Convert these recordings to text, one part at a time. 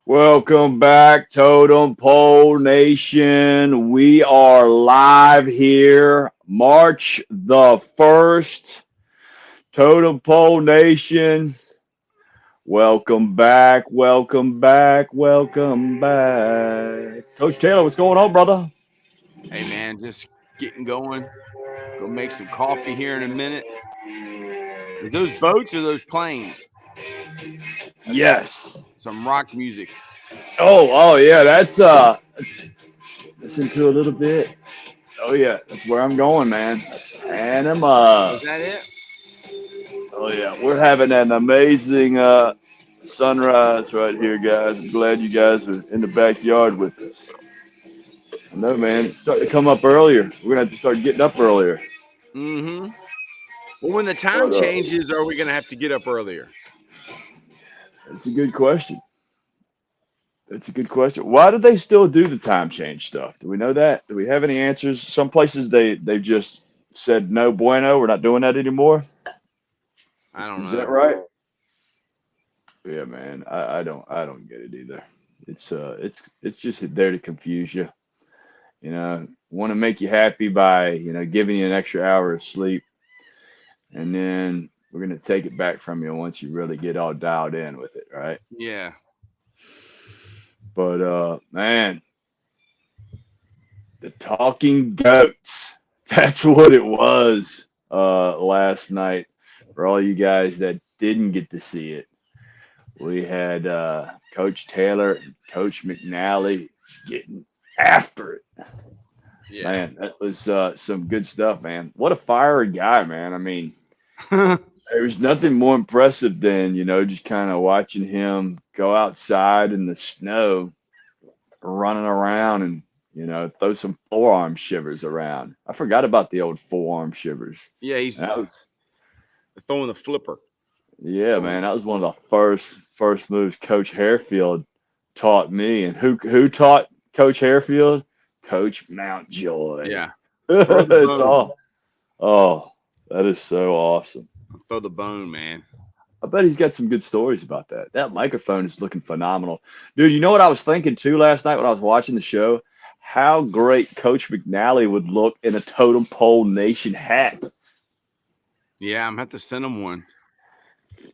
Welcome back, Totem Pole Nation. We are live here, March the 1st. Totem Pole Nation, welcome back, welcome back, welcome back. Coach Taylor, what's going on, brother? Hey man, just getting going. Go make some coffee here in a minute. Is those boats or those planes? That's Yes. some rock music. Oh, yeah, listen to a little bit. Oh, yeah, that's where I'm going, man. That's Panama. Was that it? Oh yeah, we're having an amazing sunrise right here, guys. I'm glad you guys are in the backyard with us. I know, man. It's starting to come up earlier. We're gonna have to start getting up earlier. Mm-hmm. Well, when the time But changes, are we gonna have to get up earlier? that's a good question. That's a good question. Why do they still do the time change stuff? Do we know that? Do we have any answers? Some places they just said no bueno. We're not doing that anymore. I don't Is that know. right? Yeah, man. I don't get it either. It's just there to confuse you. Want to make you happy by, giving you an extra hour of sleep. And then we're going to take it back from you once you really get all dialed in with it, right? Yeah. But, man, the talking goats, that's what it was last night for all you guys that didn't get to see it. We had Coach Taylor and Coach McNally getting after it. Yeah. Man, that was some good stuff, man. What a fiery guy, man. I mean, there was nothing more impressive than, just kind of watching him go outside in the snow, running around and, throw some forearm shivers around. I forgot about the old forearm shivers. Yeah, he's That was, throwing the flipper. yeah, man, that was one of the first moves Coach Harefield taught me. And who taught Coach Harefield? Coach Mountjoy. Yeah. Throw the It's bone. all. Oh, that is so awesome. Throw the bone, man. I bet he's got some good stories about that. That microphone is looking phenomenal. Dude, you know what I was thinking too last night when I was watching the show? How great Coach McNally would look in a Totem Pole Nation hat. Yeah, I'm gonna have to send him one. I'm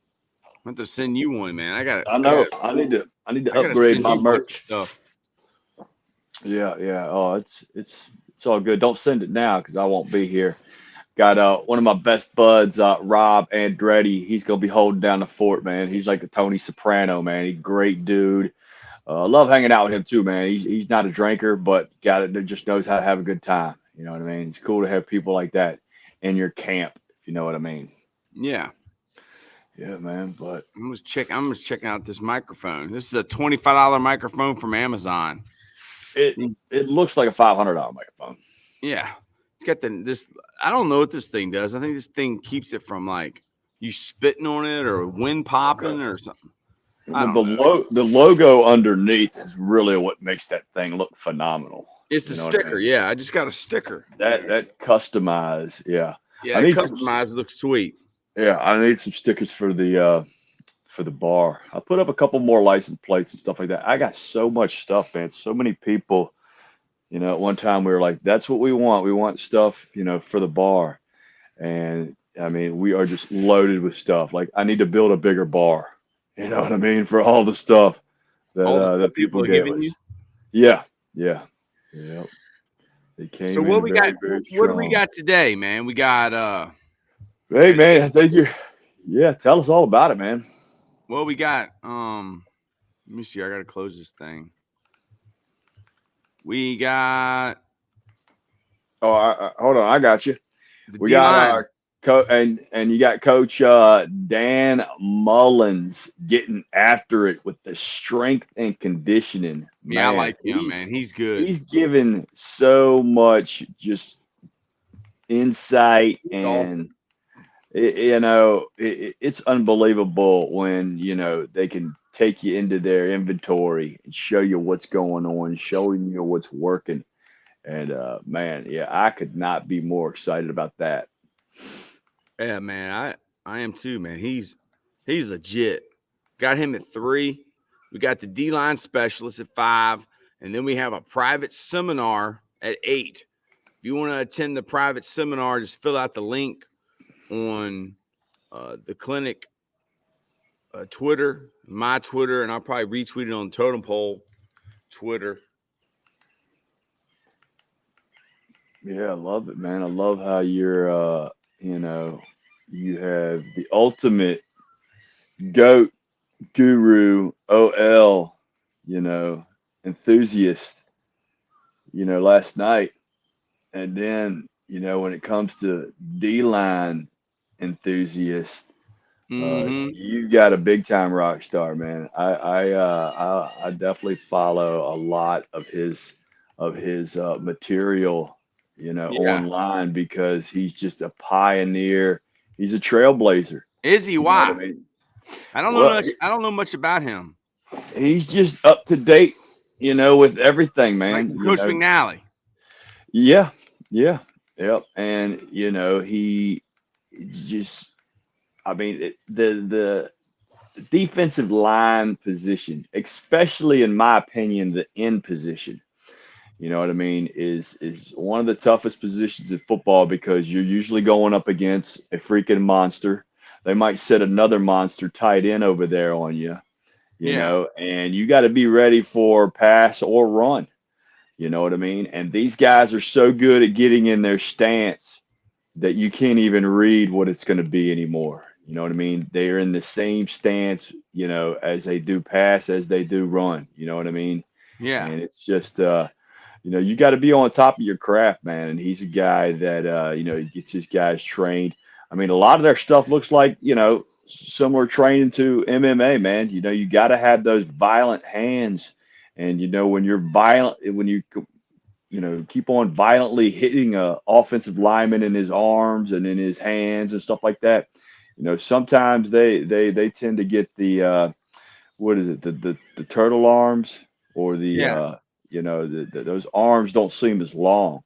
gonna have to send you one, man. I know. I need to I gotta upgrade send my you a bunch of merch. stuff. Yeah, yeah. Oh, it's all good. Don't send it now because I won't be here. Got one of my best buds, Rob Andretti. He's gonna be holding down the fort, man. He's like the Tony Soprano, man. He's a great dude. I love hanging out with him too, man. He's not a drinker, but got it. Just knows how to have a good time. You know what I mean? It's cool to have people like that in your camp, if you know what I mean. Yeah. Yeah, man. But I'm just checking out this microphone. This is a $25 microphone from Amazon. it it looks like a $500 microphone. Yeah. It's got this. I don't know what this thing does. I think this thing keeps it from like you spitting on it or wind Okay. popping or something. I Well, don't know. the logo underneath is really what makes that thing look phenomenal. It's the You know what I sticker. mean? Yeah. I just got a sticker. That customize, yeah. Yeah. I It need some, customized. Looks sweet. yeah. I need some stickers for the bar. I put up a couple more license plates and stuff like that. I got so much stuff, man. So many people. At one time we were like, "That's what we want. We want stuff, for the bar." And I mean, we are just loaded with stuff. Like, I need to build a bigger bar. You know what I mean? For all the stuff that All the stuff that people people are gave giving you. us. Yeah, yeah, yeah. They So came what in we got? very, very What do we strong. got today, man? We Hey, got man, I think you're. Yeah, tell us all about it, man. we got let me see. I gotta close this thing. We got Oh, hold on, I got you. the We D got line. and you got Coach Dan Mullins getting after it with the strength and conditioning. Yeah, I Man, like him, man. He's good. he's given so much just insight Golf. and it's unbelievable when they can take you into their inventory and show you what's going on, showing you what's working. And man, yeah, I could not be more excited about that. Yeah, man. I am too, man. He's legit. Got him at 3. We got the D-line specialist at 5, and then we have a private seminar at 8. If you want to attend the private seminar, just fill out the link on the clinic Twitter, my Twitter, and I'll probably retweet it on Totem Pole Twitter. Yeah, I love it, man. I love how you're, you have the ultimate goat guru, OL, enthusiast, last night. And then, when it comes to D-line enthusiast, you got a big time rock star, man. I definitely follow a lot of his material, online because he's just a pioneer. He's a trailblazer. Is he? You know what I Why? mean? I don't know Well, much. I don't know much about him. he's just up to date, with everything, Like man. Coach McNally. Yeah, yeah, yep. And he just, I mean, the defensive line position, especially in my opinion, the end position. You know what I mean? Is one of the toughest positions in football because you're usually going up against a freaking monster. They might set another monster tight end over there on you, Yeah. and you got to be ready for pass or run. You know what I mean? And these guys are so good at getting in their stance that you can't even read what it's going to be anymore. You know what I mean? They are in the same stance, as they do pass, as they do run. You know what I mean? Yeah. And it's just, you got to be on top of your craft, man. And he's a guy that, he gets his guys trained. I mean, a lot of their stuff looks like, similar training to MMA, man. You got to have those violent hands. And, when you're violent, when you keep on violently hitting a offensive lineman in his arms and in his hands and stuff like that. Sometimes they tend to get the what is it, the turtle arms or those arms don't seem as long.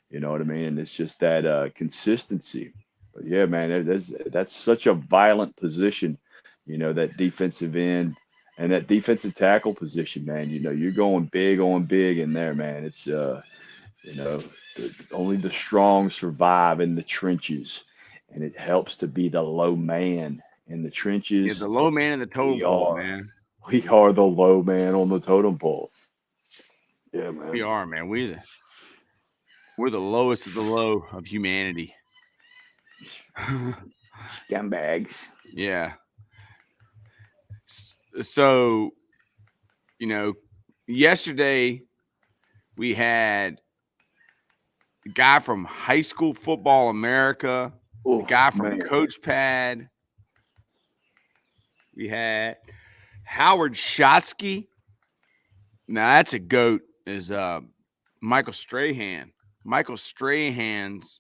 You know what I mean? And it's just that consistency. But yeah, man, that's such a violent position. That defensive end and that defensive tackle position, man. You're going big on big in there, man. It's only the strong survive in the trenches, and it helps to be the low man in the Yeah, the trenches. low man in the totem We pole, are man. we are the low man on the totem pole. Yeah, We man. are, man. We're the lowest of the low of humanity. Scumbags. Yeah. So, yesterday we had the guy from High School Football America, the Oh guy from man. Coach Pad. We had Howard Shotsky. Now that's a goat. Is Michael Strahan. Michael Strahan's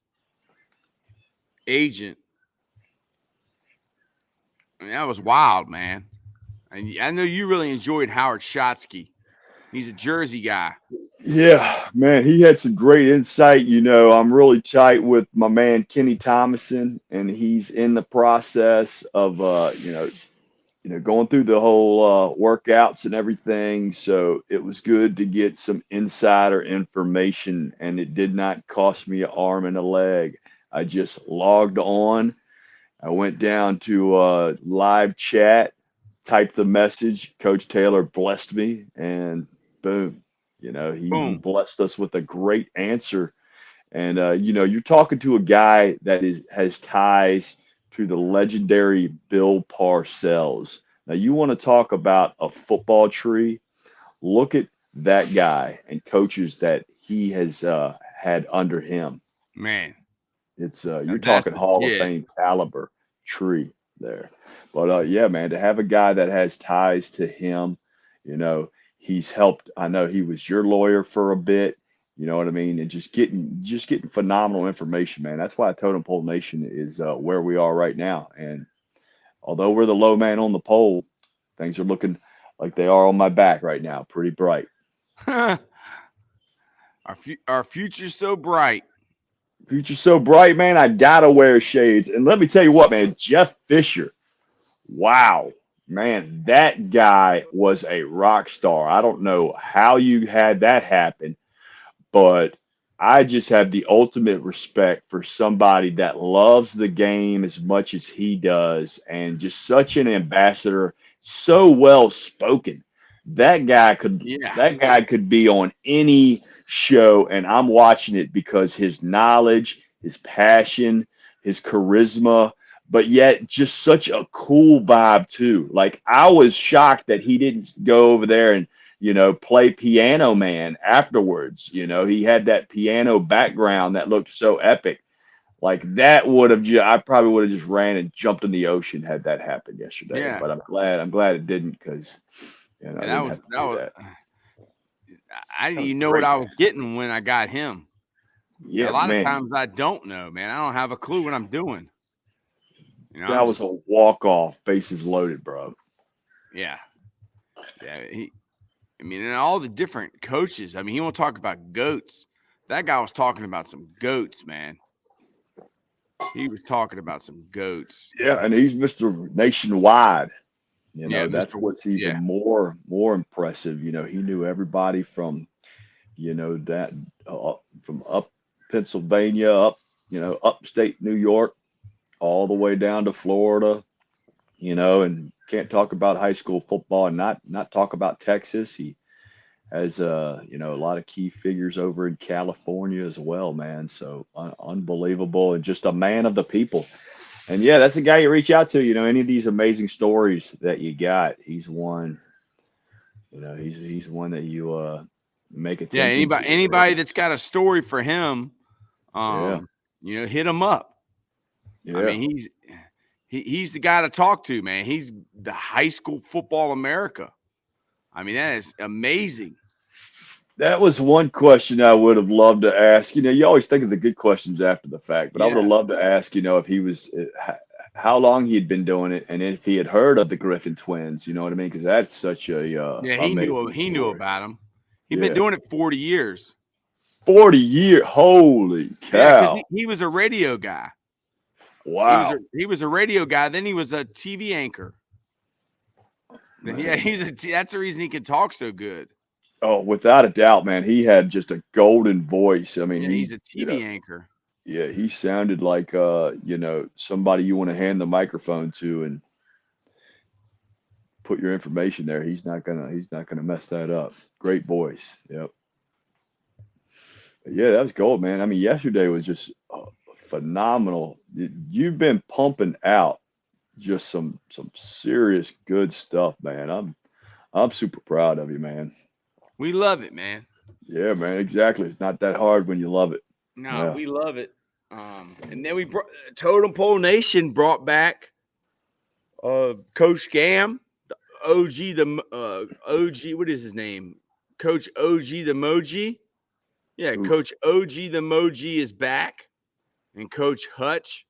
agent. I mean, that was wild, man. And I know you really enjoyed Howard Shotsky. He's a Jersey guy. Yeah, man, he had some great insight. I'm really tight with my man Kenny Thomason, and he's in the process of going through the whole workouts and everything. So it was good to get some insider information, and it did not cost me an arm and a leg. I just logged on. I went down to live chat, typed the message. Coach Taylor blessed me, and boom, he Boom. blessed us with a great answer. And you're talking to a guy that has ties to the legendary Bill Parcells. Now, you want to talk about a football tree? Look at that guy and coaches that he has had under him. Man. It's Now you're that's talking Hall of legit. Fame caliber tree there. But yeah, man, to have a guy that has ties to him, he's helped. I know he was your lawyer for a bit. You know what I mean? And just getting phenomenal information, man. That's why Totem Pole Nation is where we are right now. And although we're the low man on the pole, things are looking like they are on my back right now. Pretty bright. Our future's so bright. Future's so bright, man. I gotta wear shades. And let me tell you what, man. Jeff Fisher. Wow. Man, that guy was a rock star. I don't know how you had that happen, but I just have the ultimate respect for somebody that loves the game as much as he does and just such an ambassador, so well spoken. Yeah. That guy could be on any show and I'm watching it because his knowledge, his passion, his charisma, but yet just such a cool vibe too. Like I was shocked that he didn't go over there and play Piano Man afterwards. He had that piano background that looked so epic. Like that would have, I probably would have just ran and jumped in the ocean had that happened yesterday. Yeah. But I'm glad it didn't because, I And didn't have to that do was that. I That didn't was even know what great, I man. was getting when I got him. A Yeah, lot of man, times I don't know, man. I don't have a clue what I'm doing. that I'm was just a walk off, bases loaded, bro. yeah. Yeah. I mean, and all the different coaches. I mean, he won't talk about goats. That guy was talking about some goats, man. He was talking about some goats. Yeah, and he's Mr. Nationwide. Yeah, That's Mr. what's even Yeah. more impressive. He knew everybody from that from up Pennsylvania, up upstate New York, all the way down to Florida. And can't talk about high school football and not talk about Texas. He has a lot of key figures over in California as well, man. So unbelievable and just a man of the people. And yeah, that's the guy you reach out to. Any of these amazing stories that you got, he's one. He's one that you make Yeah. attention to. Anybody that's got a story for him, Yeah, hit him up. I yeah. mean, he's the guy to talk to, man. He's the high school football America. I mean, that is amazing. That was one question I would have loved to ask. You always think of the good questions after the fact, but I would have Yeah. loved to ask, if he was, how long he'd been doing it, and if he had heard of the Griffin twins. You know what I mean? Because that's such a Yeah, amazing he knew story. about him. He'd been Yeah, doing it 40 years. 40 years. Holy Yeah, because cow! he was a radio guy. Wow. He was a radio guy. Then he was a TV anchor. Yeah, Man. that's the reason he can talk so good. Oh, without a doubt, man. He had just a golden voice. I mean, Yeah, he's a TV anchor. yeah, he sounded like somebody you want to hand the microphone to and put your information there. He's not gonna mess that up. Great voice. Yep. Yeah, that was gold, man. I mean, yesterday was just phenomenal. You've been pumping out just some serious good stuff, man. I'm super proud of you, man. We love it, man. Yeah, man. Exactly. It's not that hard when you love it. No, Yeah. we love it. And then we brought Totem Pole Nation brought back Coach Gam, the OG. What is his name? Coach OG the Moji. Yeah, Oof. Coach OG the Moji is back, and Coach Hutch,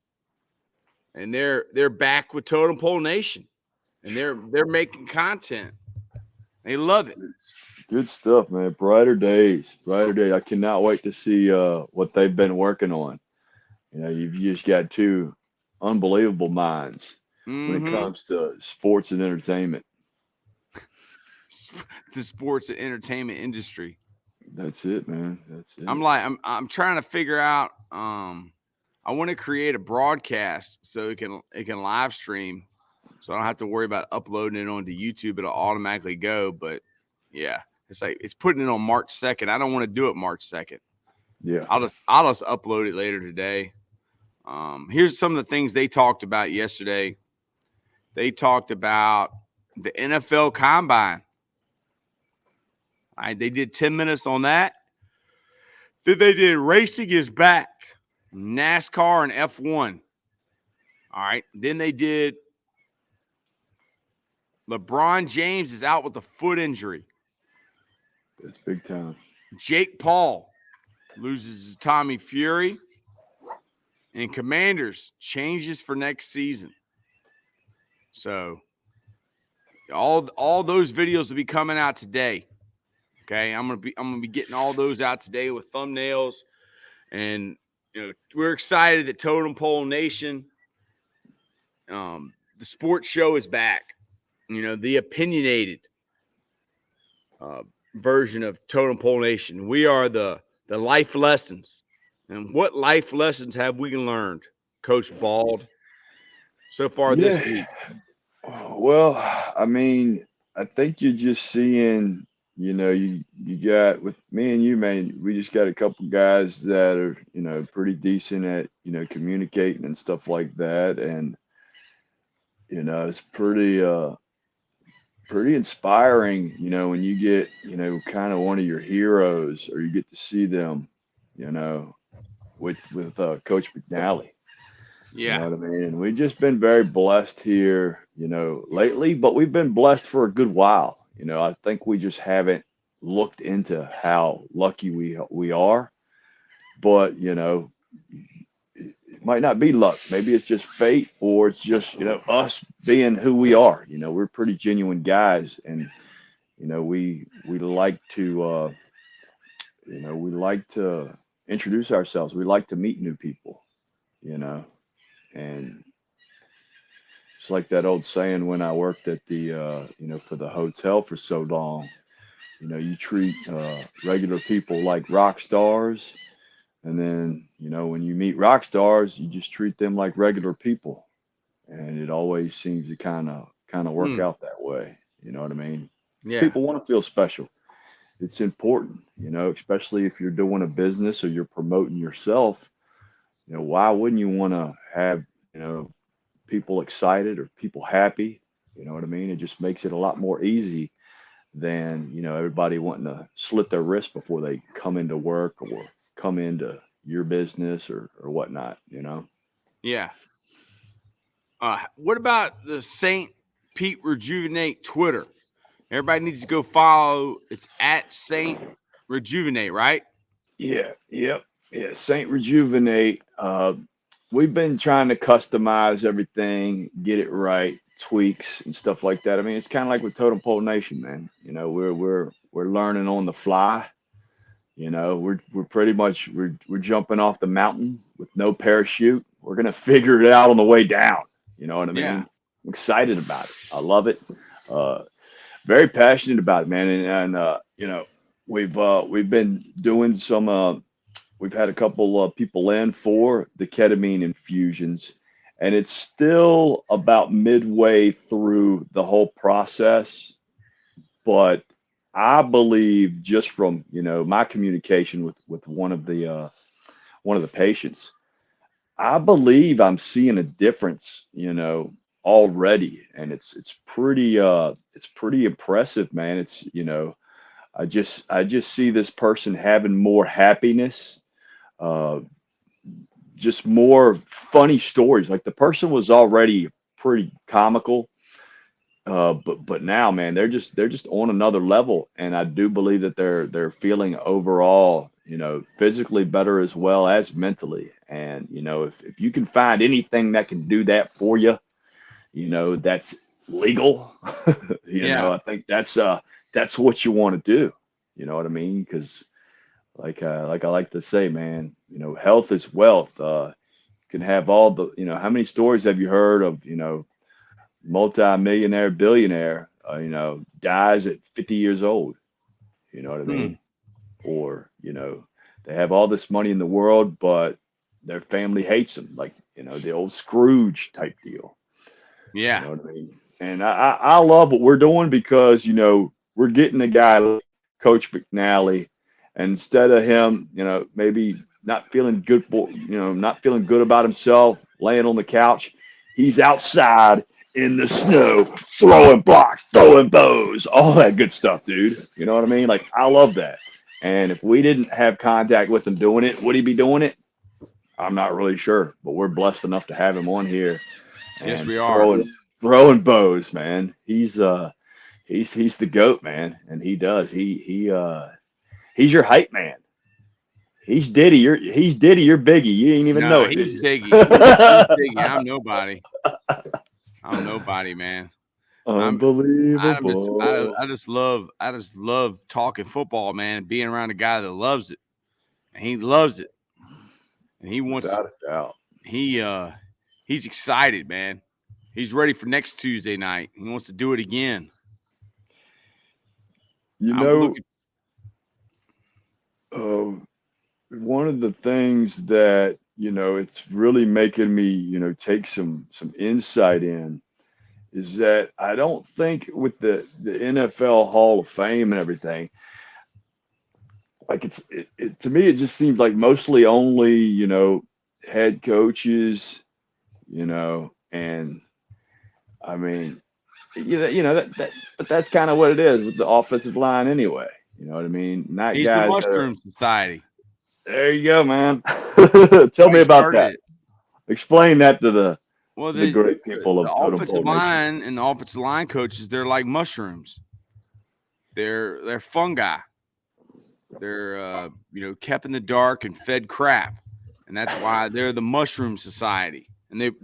and they're back with Totem Pole Nation, and they're making content. They love it. It's good stuff, man. Brighter days. Brighter days. I cannot wait to see what they've been working on. You've just got two unbelievable minds when it Mm-hmm. comes to sports and entertainment. The sports and entertainment industry. That's it, man. That's it. I'm trying to figure out. I want to create a broadcast so it can live stream, so I don't have to worry about uploading it onto YouTube. It'll automatically go. But yeah, it's putting it on March 2nd. I don't want to do it March 2nd. Yeah. I'll just upload it later today. Here's some of the things they talked about yesterday. They talked about the NFL Combine. All right, they did 10 minutes on that. Then they did racing is back, NASCAR and F1. All right. Then they did LeBron James is out with a foot injury. That's big time. Jake Paul loses to Tommy Fury. And Commanders changes for next season. So all those videos will be coming out today. Okay, I'm gonna be getting all those out today with thumbnails, and we're excited that Totem Pole Nation, the sports show is back. the opinionated version of Totem Pole Nation. We are the life lessons. And what life lessons have we learned, Coach Bald, so far this Yeah. week? Well, I mean, I think you're just seeing, you got with me and you, man, we just got a couple guys that are, pretty decent at, communicating and stuff like that. And, it's pretty inspiring, when you get, kind of one of your heroes or you get to see them, you know, with Coach McNally. You know Yeah. what I mean? And we've just been very blessed here, lately, but we've been blessed for a good while. I think we just haven't looked into how lucky we are. But, it might not be luck. Maybe it's just fate or it's just, us being who we are. We're pretty genuine guys and, we like to we like to introduce ourselves. We like to meet new people, you know. And it's like that old saying when I worked at the, for the hotel for so long, you treat regular people like rock stars. And then, when you meet rock stars, you just treat them like regular people. And it always seems to kind of work Hmm. out that way. You know what I mean? 'Cause Yeah. people want to feel special. It's important, especially if you're doing a business or you're promoting yourself. Why wouldn't you want to have, people excited or people happy? You know what I mean? It just makes it a lot more easy than, everybody wanting to slit their wrist before they come into work or come into your business or whatnot. Yeah. What about the St. Pete Rejuvenate Twitter? Everybody needs to go follow. It's at St. Rejuvenate, right? Yeah, yep. Yeah, Saint Rejuvenate. We've been trying to customize everything, get it right, tweaks and stuff like that. I mean, it's kind of like with Totem Pole Nation, man. We're learning on the fly. We're pretty much we're jumping off the mountain with no parachute. We're gonna figure it out on the way down. You know what I Yeah. mean? I'm excited about it. I love it. Uh, Very passionate about it, man. And we've been doing some. We've had a couple of people in for the ketamine infusions, and it's still about midway through the whole process. But I believe just from my communication with one of the patients, I believe I'm seeing a difference, already, and it's pretty impressive, man. I just see this person having more happiness, uh, just more funny stories. Like the person was already pretty comical, but now, man, they're just on another level, and I do believe that they're feeling overall, physically better as well as mentally. And if you can find anything that can do that for you, that's legal. Yeah. I think that's what you want to do. You know what I mean? Because like I like to say, man, health is wealth. You can have all the, how many stories have you heard of, multi-millionaire, billionaire, dies at 50 years old. You know what I Hmm. mean? Or, they have all this money in the world, but their family hates them, like, the old Scrooge type deal. You Yeah. know what I mean? And I love what we're doing because, we're getting a guy like Coach McNally, and instead of him, maybe not feeling good about himself, laying on the couch, he's outside in the snow, throwing blocks, throwing bows, all that good stuff, dude. You know what I mean? Like, I love that. And if we didn't have contact with him doing it, would he be doing it? I'm not really sure, but we're blessed enough to have him on here Yes, and we are. throwing bows, man. He's the goat, man, and he's your hype man. He's Diddy, you're Biggie. You didn't even know No, it, did he's you? Biggie. He's Biggie. I'm nobody. I'm nobody, man. I'm I'm just Unbelievable. I just love talking football, man, being around a guy that loves it. And he loves it. And he wants Without a doubt. he he's excited, man. He's ready for next Tuesday night. He wants to do it again. You know, one of the things that, it's really making me, take some insight in is that I don't think with the NFL Hall of Fame and everything, like it to me, it just seems like mostly only, head coaches, and I mean, but that's kind of what it is with the offensive line anyway. You know what I mean? Not He's the guys that are. Mushroom Society. There you go, man. That's Tell why me he about started that. it. Explain that to the Well, to the great the people of Totem Pole offensive Nation. line and the offensive line coaches, they're like mushrooms. They're fungi. They're kept in the dark and fed crap, and that's why they're the Mushroom Society. And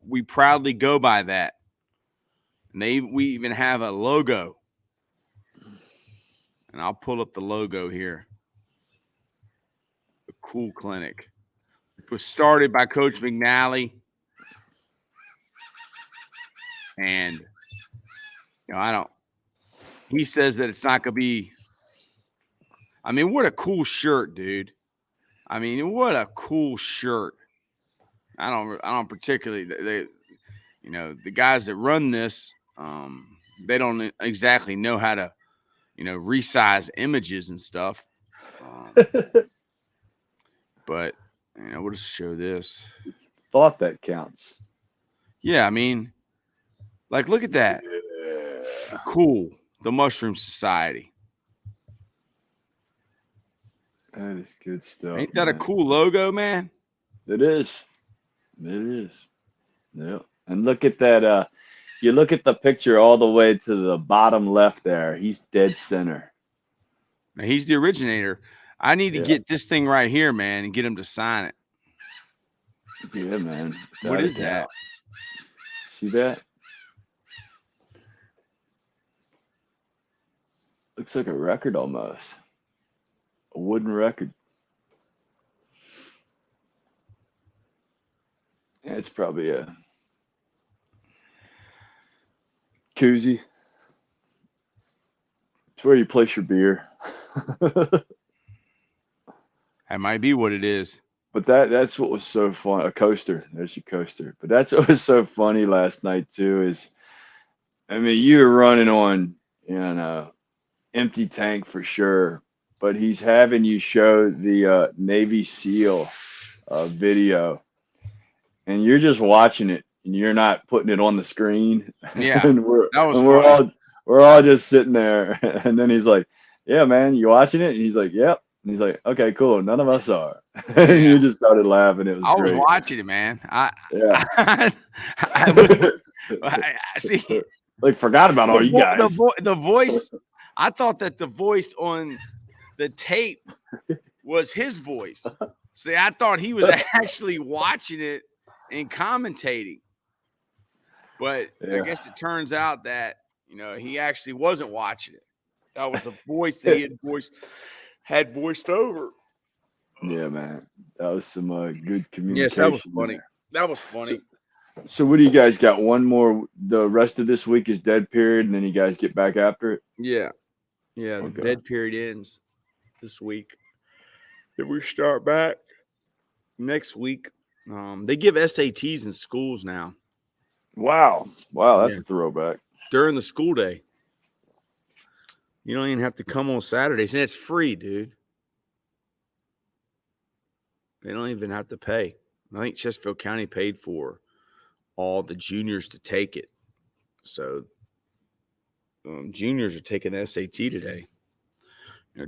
we proudly go by that. And we even have a logo. And I'll pull up the logo here. The Cool Clinic. It was started by Coach McNally. And he says that it's not going to be. I mean, what a cool shirt, dude. I mean, what a cool shirt. I don't particularly, the guys that run this, they don't exactly know how to, resize images and stuff. But, we'll just show this. It's thought that counts. Yeah, I mean, like, look at that. Yeah. Cool. The Mushroom Society. That is good stuff. Ain't that a cool logo, man? It is. It is. Yeah. And look at that. You look at the picture all the way to the bottom left there. He's dead center. Now, he's the originator. I need to get this thing right here, man, and get him to sign it. Yeah, man. What is that? See that? Looks like a record almost. A wooden record. Yeah, it's probably a koozie. It's where you place your beer. That might be what it is. But that's what was so fun. A coaster. There's your coaster. But that's what was so funny last night too is, I mean, you were running on, empty tank for sure. But he's having you show the Navy SEAL video, and you're just watching it, and you're not putting it on the screen. Yeah, and we're all just sitting there, and then he's like, "Yeah, man, you watching it?" And he's like, "Yep." And he's like, "Okay, cool. None of us are." And you just started laughing. It was I great. was watching it, man. Yeah. I see. Like, forgot about all you guys. The voice. I thought that the voice on the tape was his voice. See, I thought he was actually watching it and commentating. But I guess it turns out that, he actually wasn't watching it. That was a voice that he had voiced over. Yeah, man. That was some good communication. Yes, that was funny. That was funny. So what do you guys got? One more. The rest of this week is dead period, and then you guys get back after it? Yeah. Yeah, the dead period ends this week. Then we start back next week. They give SATs in schools now. Wow, that's a throwback. During the school day. You don't even have to come on Saturdays, and it's free, dude. They don't even have to pay. I think Chesterfield County paid for all the juniors to take it. So juniors are taking the SAT today,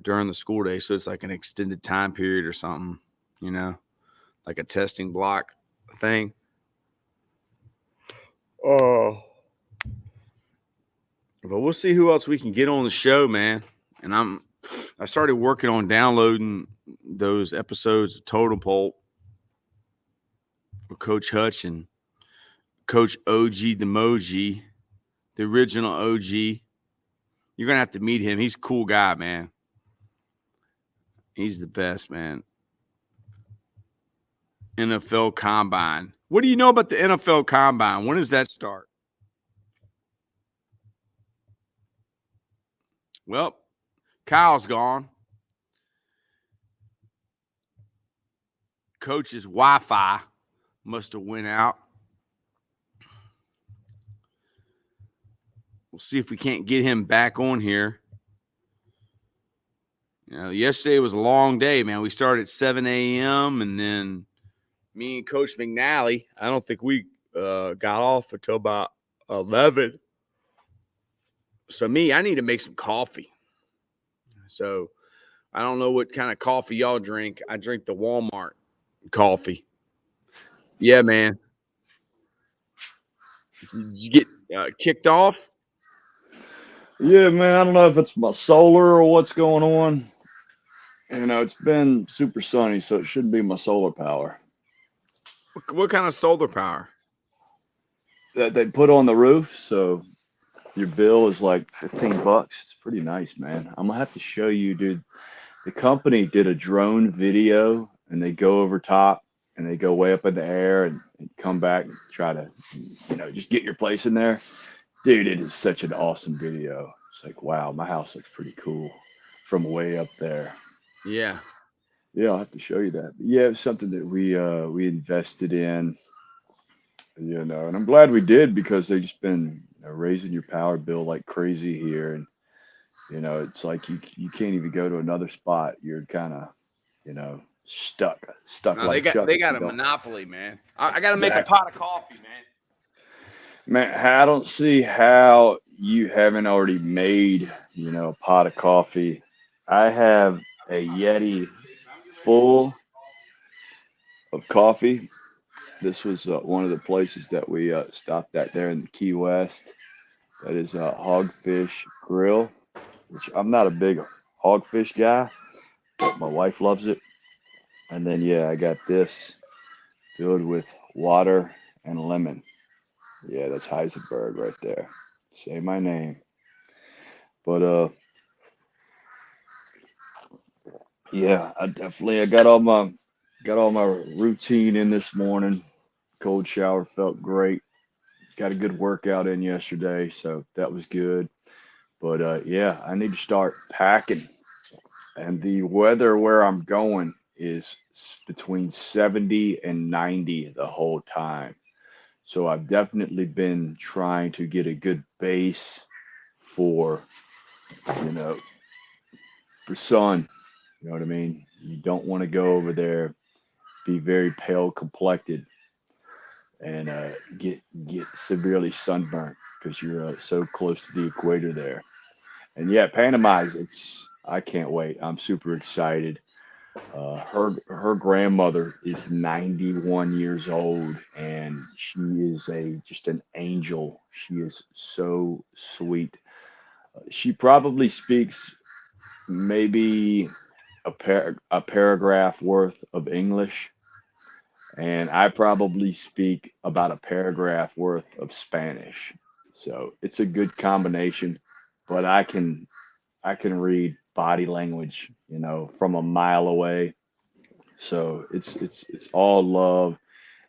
during the school day. So it's like an extended time period or something, like a testing block thing. Oh. But we'll see who else we can get on the show, man. And I started working on downloading those episodes of Totem Pole with Coach Hutch and Coach OG the Moji, the original OG. You're going to have to meet him. He's a cool guy, man. He's the best, man. NFL Combine. What do you know about the NFL Combine? When does that start? Well, Kyle's gone. Coach's Wi-Fi must have went out. We'll see if we can't get him back on here. You know, yesterday was a long day, man. We started at 7 a.m. and then me and Coach McNally, I don't think we got off until about 11. So I need to make some coffee. So I don't know what kind of coffee y'all drink. I drink the Walmart coffee. Yeah, man. Did you get kicked off? Yeah, man. I don't know if it's my solar or what's going on. You know, it's been super sunny, so it should be my solar power What kind of solar power? that they put on the roof. So your bill is like $15. It's pretty nice, man. I'm gonna have to show you, dude. The company did a drone video and they go over top and they go way up in the air and come back and try to, just get your place in there. Dude, it is such an awesome video. It's like, wow, my house looks pretty cool from way up there. Yeah. Yeah, I'll have to show you that. But yeah, it's something that we invested in, and I'm glad we did because they've just been raising your power bill like crazy here, and it's like you can't even go to another spot. You're kind of stuck No, like Chuck. they got a monopoly, man. I got to make a Exactly. pot of coffee, man. Man, I don't see how you haven't already made a pot of coffee. I have a Yeti full of coffee. This was one of the places that we stopped at there in Key West. That is Hogfish Grill, which I'm not a big hogfish guy, but my wife loves it. And then, yeah, I got this filled with water and lemon. Yeah, that's Heisenberg right there. Say my name. But yeah, I got all my routine in this morning. Cold shower felt great. Got a good workout in yesterday, so that was good. But yeah, I need to start packing. And the weather where I'm going is between 70 and 90 the whole time. So I've definitely been trying to get a good base for, you know, for sun. You know what I mean? You don't want to go over there, be very pale complected, and get severely sunburnt because you're so close to the equator there. And yeah, Panama is I can't wait. I'm super excited. Her grandmother is 91 years old, and she is a just an angel. She is so sweet. She probably speaks maybe a paragraph worth of English, and I probably speak about a paragraph worth of Spanish. So it's a good combination, but I can read body language, from a mile away. So it's all love,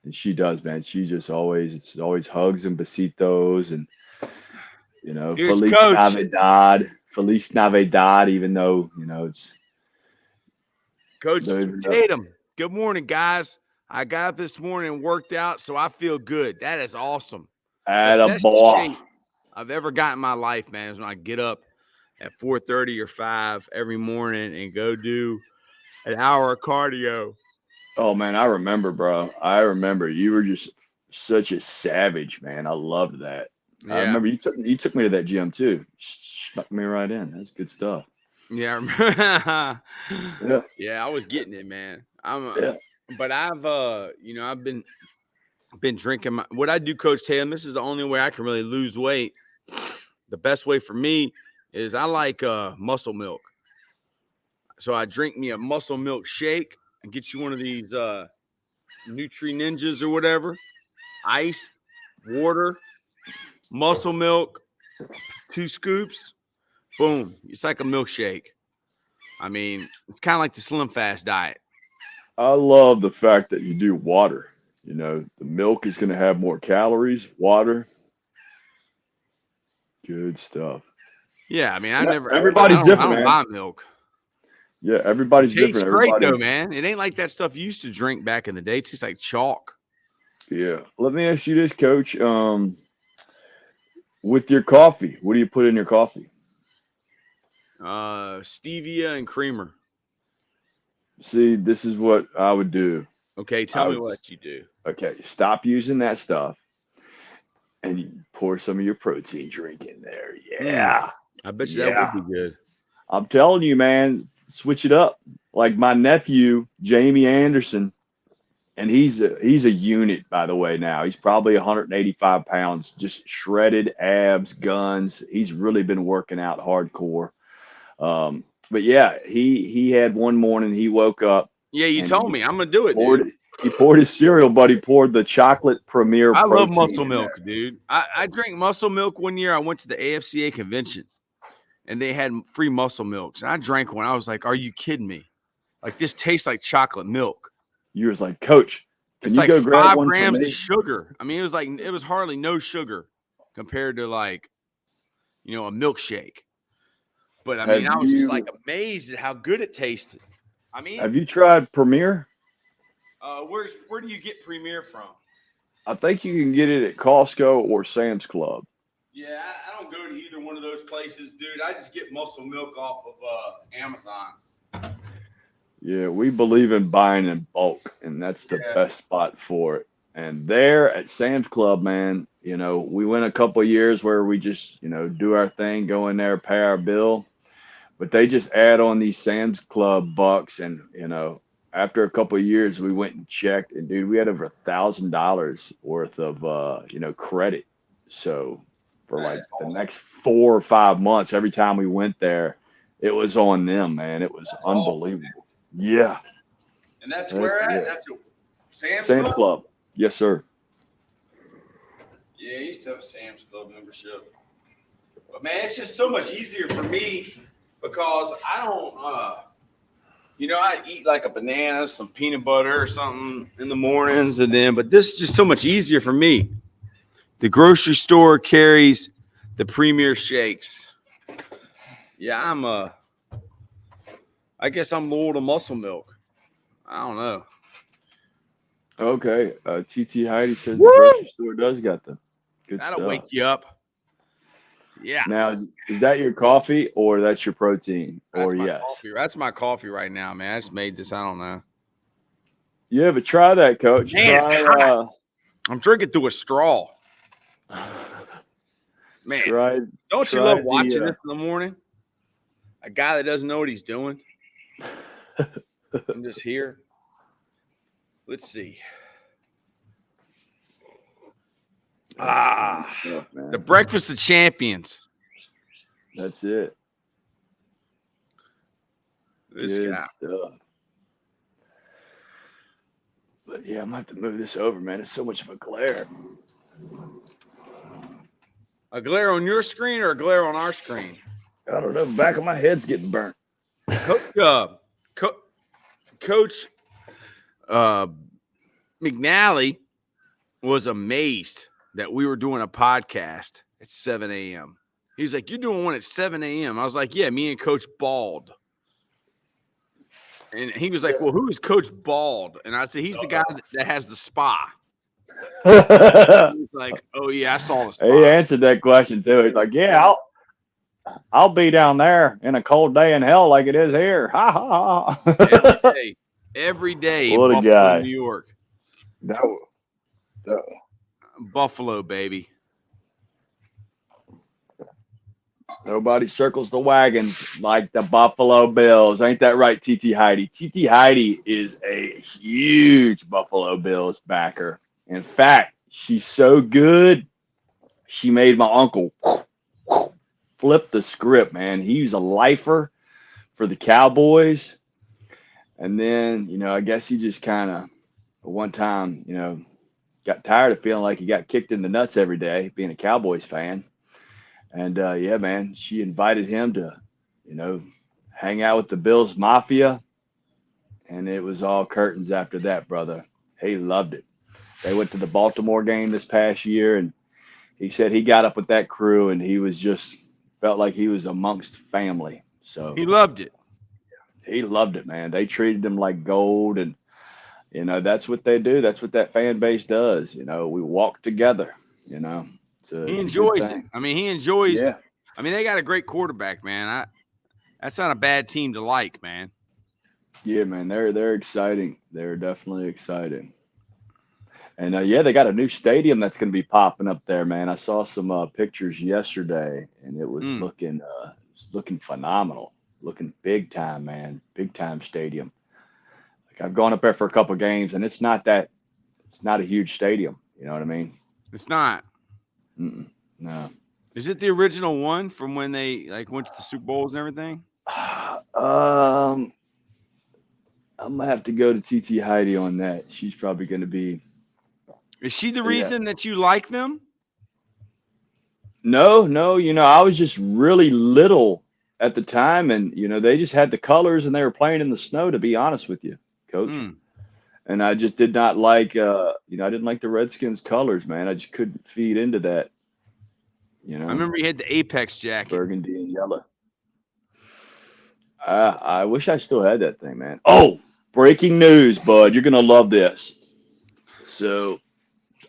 and she does, man. She just always it's always hugs and besitos, and Here's Coach. Feliz Navidad. Even though it's Coach don't even know. Tatum. Good morning, guys. I got up this morning and worked out, so I feel good. That is awesome. The At a best boy. shape I've ever got in my life, man, is when I get up at 4:30 or 5 every morning and go do an hour of cardio. Oh man, I remember, bro. I remember you were just such a savage, man. I loved that. I Yeah. remember you took me to that gym too. Snuck me right in. That's good stuff. Yeah. Yeah, Yeah, I was getting it, man. yeah. But I've been drinking what I do, Coach Tatum. This is the only way I can really lose weight. The best way for me is I like muscle milk. So I drink me a muscle milk shake and get you one of these Nutri Ninjas or whatever. Ice, water, muscle milk, 2 scoops. Boom. It's like a milkshake. I mean, it's kind of like the Slim Fast diet. I love the fact that you do water. The milk is going to have more calories. Water, good stuff. Yeah, I mean, Yeah, everybody's I different, don't man. buy milk. Yeah, It everybody's tastes different. great though, Everybody's man. It ain't like that stuff you used to drink back in the day. It tastes like chalk. yeah. Let me ask you this, Coach. With your coffee, what do you put in your coffee? Stevia and creamer. See, this is what I would do. Okay, tell I me would what you do. okay, stop using that stuff and you pour some of your protein drink in there. Hmm. Yeah. I bet you that would Yeah. be good. I'm telling you, man, switch it up. Like my nephew, Jamie Anderson, and he's a unit, by the way. Now he's probably 185 pounds, just shredded abs, guns. He's really been working out hardcore. But yeah, he had one morning he woke up Yeah, you and told me. I'm gonna do it, dude. he poured his cereal, but he poured the chocolate Premier I love protein muscle in milk, there. dude. I drank muscle milk one year. I went to the AFCA convention and they had free muscle milks. And I drank one. I was like, are you kidding me? Like, this tastes like chocolate milk. You was like, Coach, can It's you like go grab 5 one for grams of me? sugar. I mean, it was hardly no sugar compared to like, a milkshake. But I mean, Have I was just like you amazed at how good it tasted. I mean, have you tried Premier? where do you get Premier from? I think you can get it at Costco or Sam's Club. Yeah, I don't go to either one of those places, dude. I just get muscle milk off of Amazon. Yeah, we believe in buying in bulk, and that's the best spot for it. And there at Sam's Club, man, we went a couple of years where we just, do our thing, go in there, pay our bill. But they just add on these Sam's Club bucks, and after a couple of years, we went and checked, and dude, we had over $1,000 worth of credit. So for like That's the awesome. next 4 or 5 months, every time we went there, it was on them, man. It was That's unbelievable. awesome, Yeah. and that's Heck where yeah. at? That's a Sam's Sam's Club? Club. Yes, sir. Yeah, I used to have a Sam's Club membership. But man, it's just so much easier for me because I don't I eat like a banana, some peanut butter or something in the mornings, but this is just so much easier for me. The grocery store carries the Premier shakes. Yeah, I guess I'm loyal to muscle milk. I don't know. Okay. TT Heidi says Woo! the grocery store does got the good That'll stuff. wake you up. Yeah. Now, is that your coffee or that's your protein? That's Or my yes? coffee. That's my coffee right now, man. I just made this. I don't know. Yeah, but try that, Coach. Man, it's hot. I'm drinking through a straw. Man, don't you love watching this in the morning? A guy that doesn't know what he's doing. I'm just here. Let's see. stuff, man. The breakfast of champions. That's it. This Good guy. stuff. But yeah, I'm gonna have to move this over, man. It's so much of a glare. A glare on your screen or a glare on our screen? I don't know. Back of my head's getting burnt. Coach McNally was amazed that we were doing a podcast at 7 a.m. He's like, "You're doing one at 7 a.m." I was like, "Yeah, me and Coach Bald." And he was like, "Well, who is Coach Bald?" And I said, "He's the guy that has the spa." He's like, "Oh yeah, I saw the spa." He answered that question too. He's like, "Yeah, I'll be down there in a cold day in hell like it is here." Ha ha ha. Every day What in a Buffalo, guy. New York. No. Buffalo, baby. Nobody circles the wagons like the Buffalo Bills. Ain't that right, TT Heidi? TT Heidi is a huge Buffalo Bills backer. In fact, she's so good, she made my uncle flip the script, man. He was a lifer for the Cowboys. And then, I guess he just kind of, one time, got tired of feeling like he got kicked in the nuts every day, being a Cowboys fan. And yeah, man, she invited him to, hang out with the Bills Mafia. And it was all curtains after that, brother. He loved it. They went to the Baltimore game this past year, and he said he got up with that crew and he was just felt like he was amongst family. So He loved it. he loved it, man. They treated him like gold, and that's what they do. That's what that fan base does. We walk together. You know, He it's a good enjoys it. thing. I mean, he enjoys. Yeah, I mean, they got a great quarterback, man. That's not a bad team to like, man. yeah, man. They're exciting. They're definitely exciting. And yeah, they got a new stadium that's going to be popping up there, man. I saw some pictures yesterday, and Mm. it was looking phenomenal, looking big time, man, big time stadium. Like I've gone up there for a couple games, and it's not a huge stadium. You know what I mean? It's not. Mm-mm, no. Is it the original one from when they like went to the Super Bowls and everything? Um, I'm gonna have to go to TT Heidi on that. She's probably going to be. Is she the Yeah. reason that you like them? No, no. I was just really little at the time, and they just had the colors, and they were playing in the snow. To be honest with you, Coach. Mm. And I just did not like, I didn't like the Redskins colors, man. I just couldn't feed into that, I remember he had the Apex jacket. burgundy and yellow. I wish I still had that thing, man. Oh, breaking news, bud. You're going to love this. So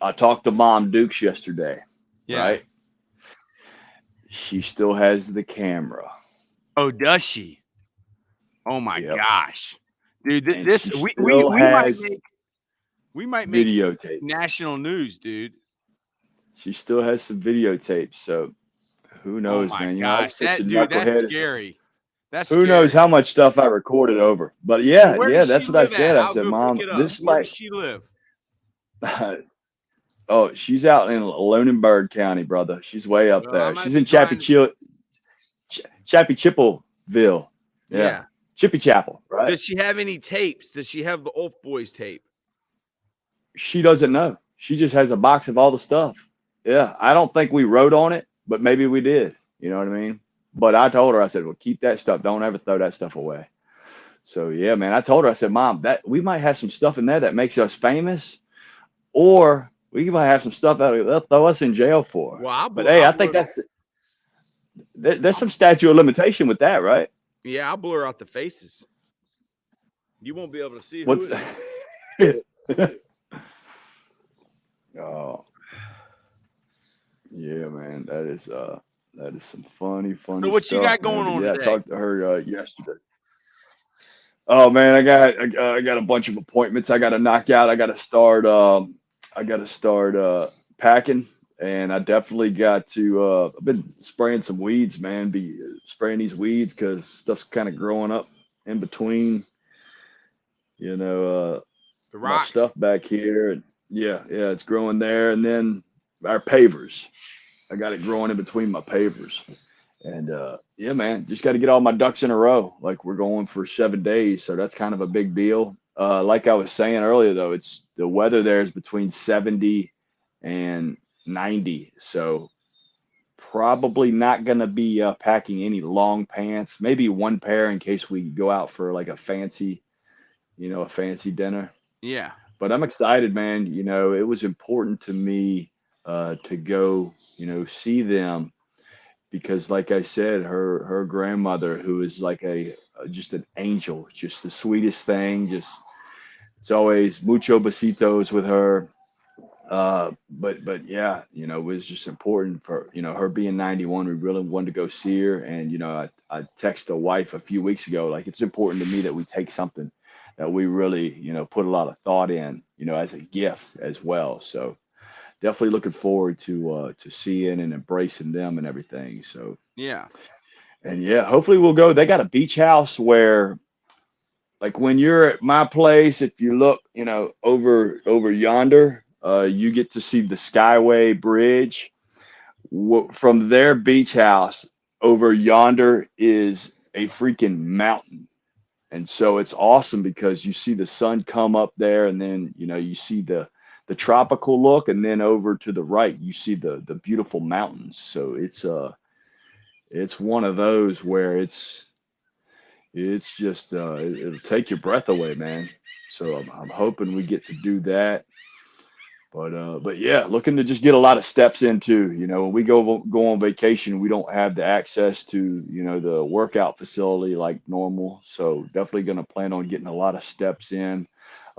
I talked to Mom Dukes yesterday, Yeah. right? She still has the camera. Oh, does she? Oh my Yep. gosh, dude! And This she we still has we might make videotapes. national news, dude. She still has some videotapes. So who Oh knows, my man? I gosh, was such a that's knucklehead. scary. That's Who knows scary. how much stuff I recorded over? But So yeah, where yeah, does she that's what I live said. at? I I'll said, go look Mom, it up. this Where might. does she live? Oh, she's out in Lunenburg County, brother. She's way up Well, I there. might She's be in trying. Chappie Chippleville. Yeah, Yeah. Chippy Chapel, right? Does she have any tapes? Does she have the Wolf Boys tape? She doesn't know. She just has a box of all the stuff. Yeah, I don't think we wrote on it, but maybe we did. You know what I mean? But I told her, I said, well, keep that stuff. Don't ever throw that stuff away. So yeah, man, I told her, I said, Mom, that we might have some stuff in there that makes us famous, or we might have some stuff that they'll throw us in jail for. Well, But hey, I think there's some statute of limitation with that, right? Yeah, I'll blur out the faces. You won't be able to see who What's it is. oh yeah, man, that is some funny So what you stuff, got man. going But on yeah, I today? talked to her yesterday. Oh man, I got a bunch of appointments I got to knock out. I got to start packing, and I definitely got to. I've been spraying some weeds, man. Be spraying these weeds because stuff's kind of growing up in between. The My rocks. stuff back here, and yeah, it's growing there, and then our pavers. I got it growing in between my pavers. And yeah, man, just got to get all my ducks in a row. Like we're going for 7 days, so that's kind of a big deal. Like I was saying earlier, though, it's the weather there is between 70 and 90, so probably not going to be packing any long pants. Maybe one pair in case we go out for like a fancy dinner. Yeah. But I'm excited, man. It was important to me to go, see them because like I said, her grandmother, who is like just an angel, just the sweetest thing. Just it's always mucho besitos with her. But yeah, it was just important for her being 91. We really wanted to go see her, and I texted the wife a few weeks ago like it's important to me that we take something that we really put a lot of thought in, as a gift as well. So definitely looking forward to seeing and embracing them and everything. So Yeah. and yeah, hopefully we'll go. They got a beach house where, like, when you're at my place, if you look, over yonder, you get to see the Skyway Bridge. From their beach house over yonder is a freaking mountain. And so it's awesome because you see the sun come up there, and then you see the tropical look, and then over to the right you see the beautiful mountains. So it's one of those where it's just it'll take your breath away, man. So I'm hoping we get to do that. But yeah, looking to just get a lot of steps in too. You know, when we go on vacation, we don't have the access to, you know, the workout facility like normal. So definitely going to plan on getting a lot of steps in.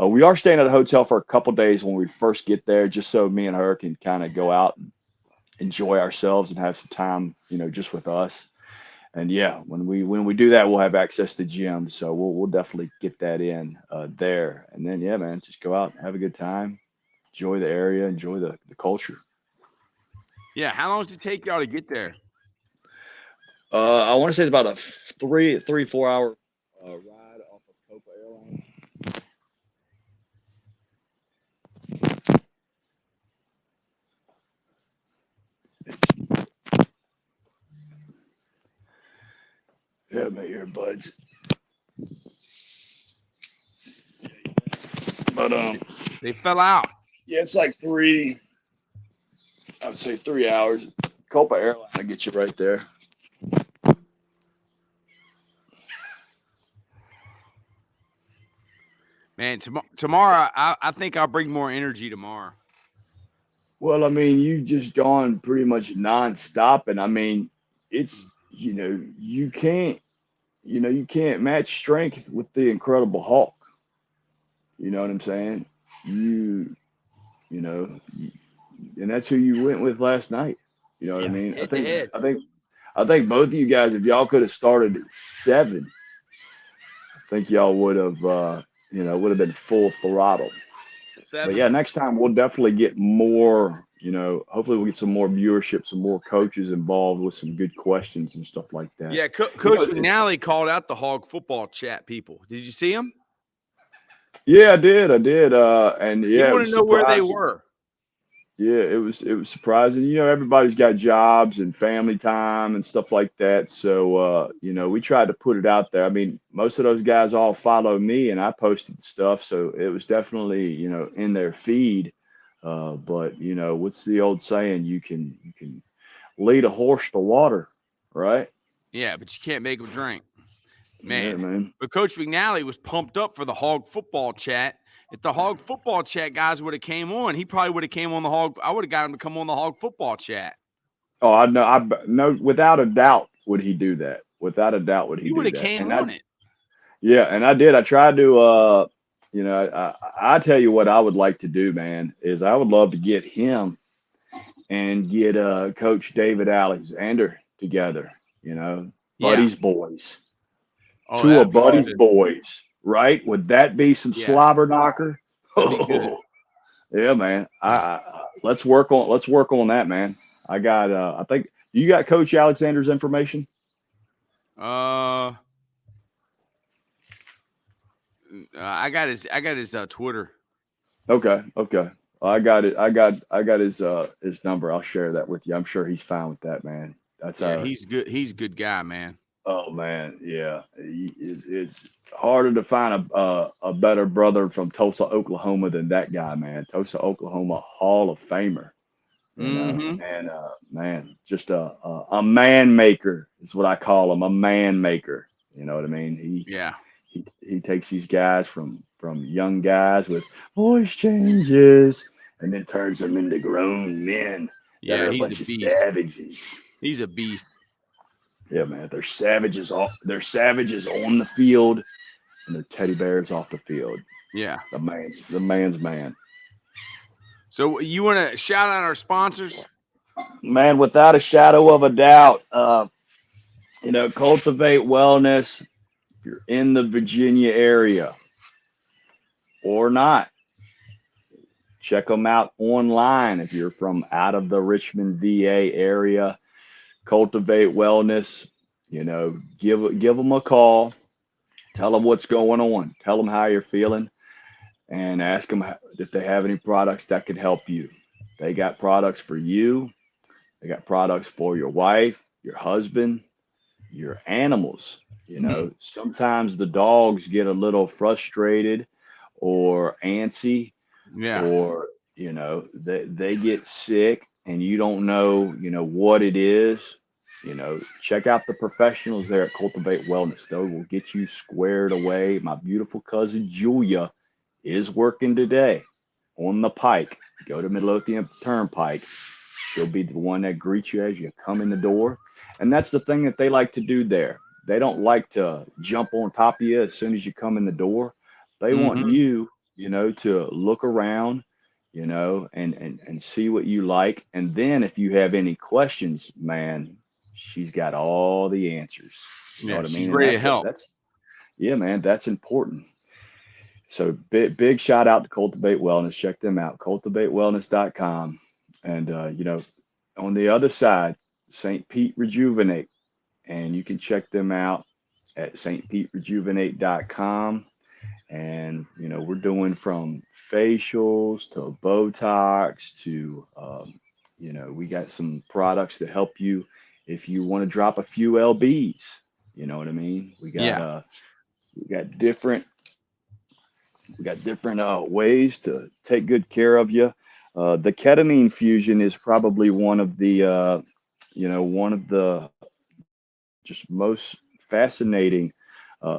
We are staying at a hotel for a couple days when we first get there, just so me and her can kind of go out and enjoy ourselves and have some time, you know, just with us. And yeah, when we do that, we'll have access to gyms. So we'll definitely get that in there. And then yeah, man, just go out, have a good time, enjoy the area, enjoy the culture. Yeah. How long does it take y'all to get there? I want to say it's about a 4 hour ride off of Copa Airlines. Yeah, my earbuds. But They fell out. yeah, it's like I would say 3 hours. Copa Airlines, I get you right there. Man, tomorrow, I think I'll bring more energy tomorrow. Well, I mean, you just gone pretty much nonstop, and I mean, it's you know, you can't match strength with the Incredible Hulk. You know what I'm saying? You you know, and that's who you went with last night. You know what I Yeah, mean? head to head. I think both of you guys, if y'all could have started at 7, I think y'all would have been full throttle. But 7. yeah, next time we'll definitely get more. You know, hopefully we'll get some more viewership, some more coaches involved with some good questions and stuff like that. Yeah, You Coach know, McNally called out the Hog Football Chat people. Did you see him? yeah, I did, and He yeah, it wanted was to know where they surprising. were. Yeah, it was surprising. You know, everybody's got jobs and family time and stuff like that. So you know, we tried to put it out there. I mean, most of those guys all follow me and I posted stuff, so it was definitely, you know, in their feed. But you know, what's the old saying? You can lead a horse to water, right? Yeah, but you can't make them drink. Yeah, Man. man. But Coach McNally was pumped up for the Hog Football Chat. If the Hog Football Chat guys would have came on, he probably would have came on the Hog. I would have got him to come on the Hog Football Chat. Oh, I know. I no, without a doubt would he do that. Without a doubt would he He would do have that. came And on it. yeah, and I did. I tried to, you know, I tell you what I would like to do, man, is I would love to get him and get Coach David Alexander together, you know, Yeah. Buddy's boys, Oh, two that'd of be Buddy's good. boys, right? Would that be some Yeah, slobber knocker? that'd be good. Oh, yeah, man. Let's work on that, man. I think you got Coach Alexander's information. Uh, I got his Twitter. Okay, okay. I got his number. I'll share that with you. I'm sure he's fine with that, man. That's Yeah, our he's good. He's a good guy, man. oh man, yeah. It's harder to find a better brother from Tulsa, Oklahoma than that guy, man. Tulsa, Oklahoma Hall of Famer, you know. Mm-hmm. And man, just a man maker is what I call him, a man maker. You know what I mean? Yeah. He takes these guys from young guys with voice changes and then turns them into grown men that Yeah, are a he's a bunch of beast. savages. He's a beast. Yeah, man, they're savages. They're savages on the field and they're teddy bears off the field. Yeah. The man's man. So you want to shout out our sponsors? Man, without a shadow of a doubt, you know, Cultivate Wellness. If you're in the Virginia area or not, check them out online if you're from out of the Richmond, VA area. Cultivate Wellness. You know, give them a call. Tell them what's going on. Tell them how you're feeling, and ask them if they have any products that can help you. They got products for you. They got products for your wife, your husband, your animals. You know, sometimes the dogs get a little frustrated or antsy, Yeah. or you know they get sick and you don't know, you know, what it is. You know, check out the professionals there at Cultivate Wellness. They will get you squared away. My beautiful cousin Julia is working today. on the pike. Go to Midlothian Turnpike. She'll be the one that greets you as you come in the door. And that's the thing that they like to do there. They don't like to jump on top of you as soon as you come in the door. They want Mm-hmm. you, to look around, and see what you like. And then if you have any questions, man, she's got all the answers. You know Yeah, what I she's mean? And ready to help. yeah, man, that's important. So big shout out to Cultivate Wellness. Check them out, cultivatewellness.com. And, on the other side, St. Pete Rejuvenate. And you can check them out at stpeterejuvenate.com. And, we're doing from facials to Botox to, we got some products to help you if you want to drop a few LBs. You know what I mean? Yeah. We got different ways to take good care of you. The ketamine fusion is probably one of the just most fascinating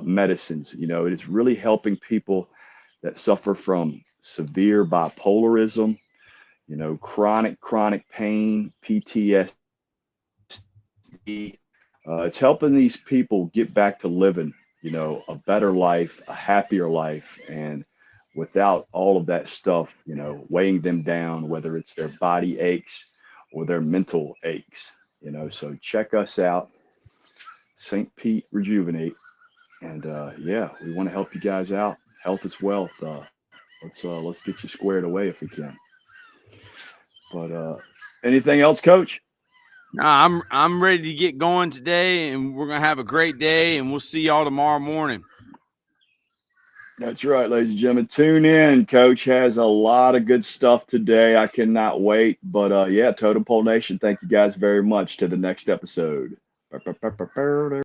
medicines. It is really helping people that suffer from severe bipolarism, chronic pain, PTSD. It's helping these people get back to living, a better life, a happier life, and without all of that stuff, weighing them down, whether it's their body aches or their mental aches, So check us out, St. Pete Rejuvenate. And yeah, we want to help you guys out. Health is wealth. Let's get you squared away if we can. But anything else, Coach? No, I'm ready to get going today, and we're gonna have a great day, and we'll see y'all tomorrow morning. That's right, ladies and gentlemen. Tune in. Coach has a lot of good stuff today. I cannot wait. But yeah, Totem Pole Nation, thank you guys very much. To the next episode.